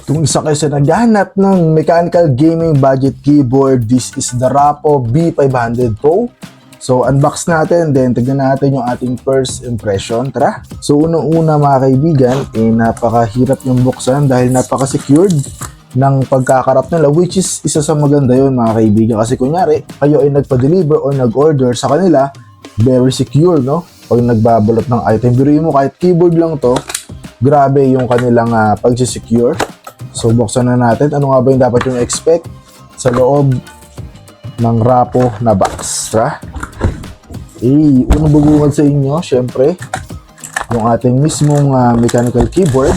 Kung isa kayo sa naghahanap ng mechanical gaming budget keyboard, this is the Rapo B500 Pro. So, unbox natin, then tignan natin yung ating first impression. Tara! So, unang-una mga kaibigan, napakahirap yung buksan dahil napaka-secured ng pagkakarap nila, which is isa sa maganda yun mga kaibigan. Kasi kunyari, kayo ay nagpa-deliver o nag-order sa kanila, very secure, no? Pag nagbabalot ng item, biruin mo kahit keyboard lang to, grabe yung kanilang pag-secure. So, buksan na natin. Ano nga ba yung dapat yung expect sa loob ng Rapo na box? Tara! Unang bubungad sa inyo, syempre, yung ating mismong mechanical keyboard,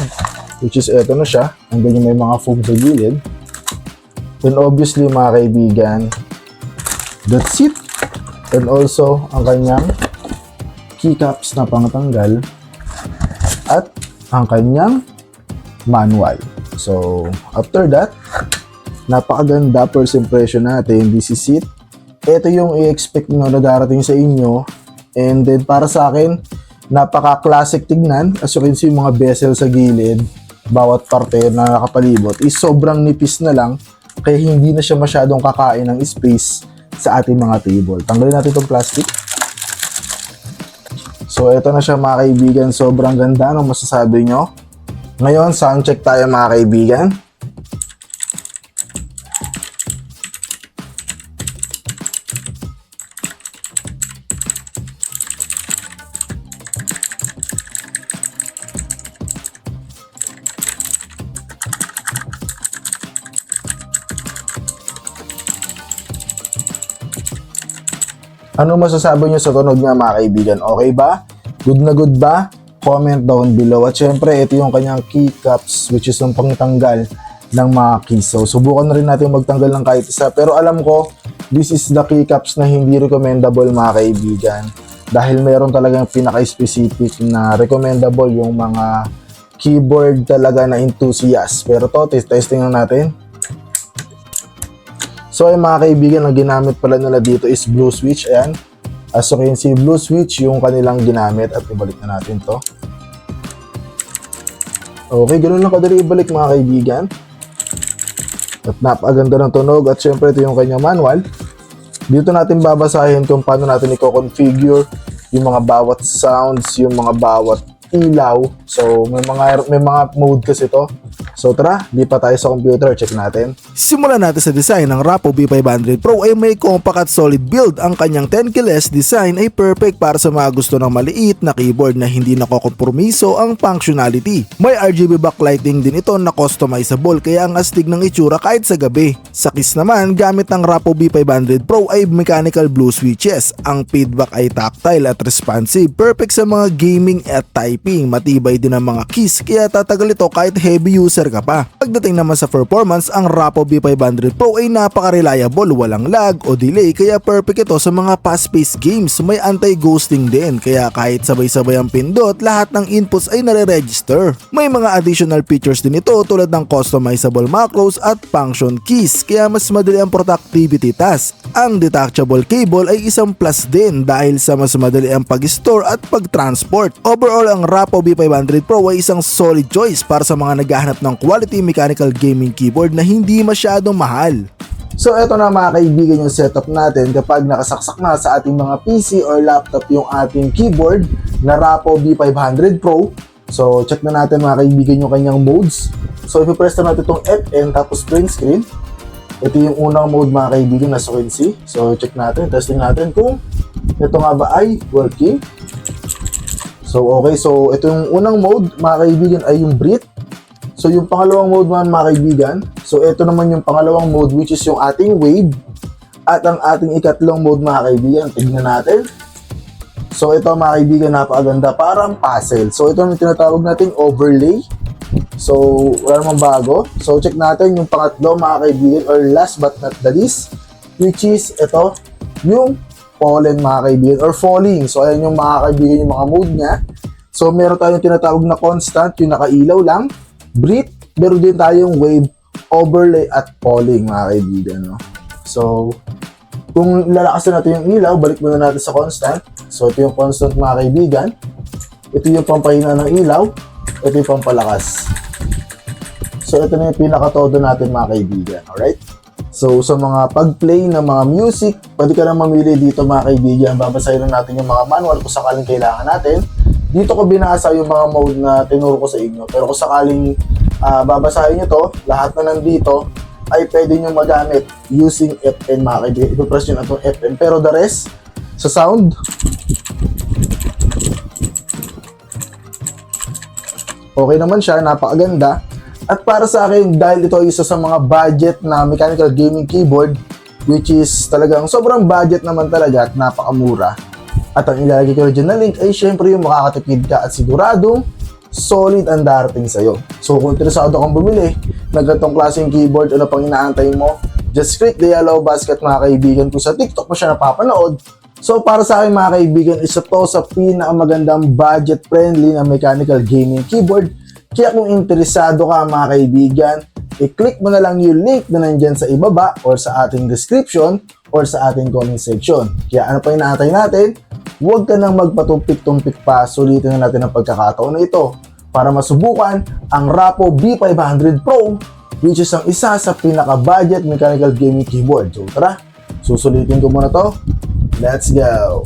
which is eto na siya. And then yung may mga foam sa gilid. And obviously, mga kaibigan, that's it. And also, ang kanyang keycaps na pangtanggal at ang kanyang manual. So, after that, napakaganda first impression natin. This is it. Ito yung i-expect nyo na darating sa inyo. And then, para sa akin, napaka-classic tignan. As you can see, yung mga bezel sa gilid, bawat parte na nakapalibot, is sobrang nipis na lang. Kaya hindi na siya masyadong kakain ng space sa ating mga table. Tanggalin natin itong plastic. So, ito na siya mga kaibigan. Sobrang ganda. Anong masasabi nyo? Ngayon, sound check tayo mga kaibigan. Ano masasabi nyo sa tunog niya mga kaibigan? Okay ba? Good na good ba? Comment down below. At syempre, ito yung kanyang keycaps, which is yung pangtanggal ng mga keys. So, subukan na rin natin magtanggal ng kahit isa. Pero alam ko, this is the keycaps na hindi recommendable mga kaibigan. Dahil meron talagang pinaka-specific na recommendable yung mga keyboard talaga na enthusiast. Pero to, testing na natin. So, yung mga kaibigan, ang ginamit pala nila dito is blue switch. Ayan. As you can see, blue switch yung kanilang ginamit. At ibalik na natin to. Okay, ganoon lang kadali ibalik mga kaibigan. At napakaganda ng tunog. At syempre, ito yung kanyang manual. Dito natin babasahin kung paano natin i-configure yung mga bawat sounds, yung mga bawat ilaw. So, may mga mode kasi to. So tara, lipat tayo sa computer, check natin. Simulan natin sa design ng Rapo B500 Pro ay may compact at solid build. Ang kanyang 10 keyless design ay perfect para sa mga gusto ng maliit na keyboard na hindi nakokompromiso ang functionality. May RGB backlighting din ito na customizable kaya ang astig ng itsura kahit sa gabi. Sa keys naman, gamit ng Rapo B500 Pro ay mechanical blue switches. Ang feedback ay tactile at responsive, perfect sa mga gaming at typing. Matibay din ang mga keys kaya tatagal ito kahit heavy user ka pa. Pagdating naman sa performance, ang Rapo B500 Pro ay napaka-reliable, walang lag o delay kaya perfect ito sa mga fast-paced games. May anti-ghosting din kaya kahit sabay-sabay ang pindot, lahat ng inputs ay nare-register. May mga additional features din ito tulad ng customizable macros at function keys kaya mas madali ang productivity task. Ang detachable cable ay isang plus din dahil sa mas madali ang pag-store at pag-transport. Overall, ang Rapo B500 Pro ay isang solid choice para sa mga naghahanap ng quality mechanical gaming keyboard na hindi masyadong mahal. So eto na mga kaibigan yung setup natin kapag nakasaksak na sa ating mga PC or laptop yung ating keyboard na Rapo B500 Pro. So check na natin mga kaibigan yung kanyang modes. So ipipress na natin itong FN tapos print screen. Ito yung unang mode mga kaibigan na so can see. So check natin, testing natin kung ito nga ba ay working. So okay, so ito yung unang mode mga kaibigan ay yung breathe. So yung pangalawang mode naman mga kaibigan, so ito naman yung pangalawang mode which is yung ating wave. At ang ating ikatlong mode mga kaibigan, tignan natin. So ito mga kaibigan, napakaganda, parang puzzle. So ito yung tinatawag nating overlay. So wala namang bago. So check natin yung pangatlo mga kaibigan or last but not the least, which is ito, yung fallen mga kaibigan or falling. So ayan yung mga kaibigan yung mga mode niya. So meron tayong tinatawag na constant, yung nakailaw lang. Breathe, meron din tayong wave, overlay at falling mga kaibigan, no? So kung lalakasan natin yung ilaw, balik muna natin sa constant. So ito yung constant mga kaibigan. Ito yung pampahina ng ilaw. Ito yung pampalakas. So ito na yung pinaka-todo natin mga kaibigan, alright? So sa mga pag-play ng mga music, pwede ka na mamili dito mga kaibigan. Babasahin lang natin yung mga manual kung sakaling kailangan natin. Dito ko binasa yung mga mode na tinuro ko sa inyo. Pero kung sakaling babasahin nyo to, lahat na nandito ay pwede nyo magamit using FM mga kaibigan. Ipapress nyo na itong FM. Pero the rest, sa sound, okay naman siya, napakaganda. At para sa akin, dahil ito ay isa sa mga budget na mechanical gaming keyboard, which is talagang sobrang budget naman talaga at napakamura. At ang ilalagay ko dyan na link ay syempre yung makakatipid ka at siguradong solid ang darating sa'yo. So kung interesado kang bumili ng ganitong klaseng keyboard, ano pang inaantay mo, just click the yellow basket mga kaibigan. Kung sa TikTok mo siya napapanood, so para sa akin mga kaibigan, isa to sa pinakamagandang budget-friendly na mechanical gaming keyboard. Kaya kung interesado ka mga kaibigan, i-click mo na lang yung link na nandyan sa ibaba or sa ating description or sa ating comment section. Kaya ano pa inaantay natin? Huwag ka nang magpatumpik-tumpik pa, sulitin na natin ang pagkakataon na ito para masubukan ang Rapo B500 Pro, which is ang isa sa pinaka-budget mechanical gaming keyboard. So tara, susulitin ko muna to. Let's go!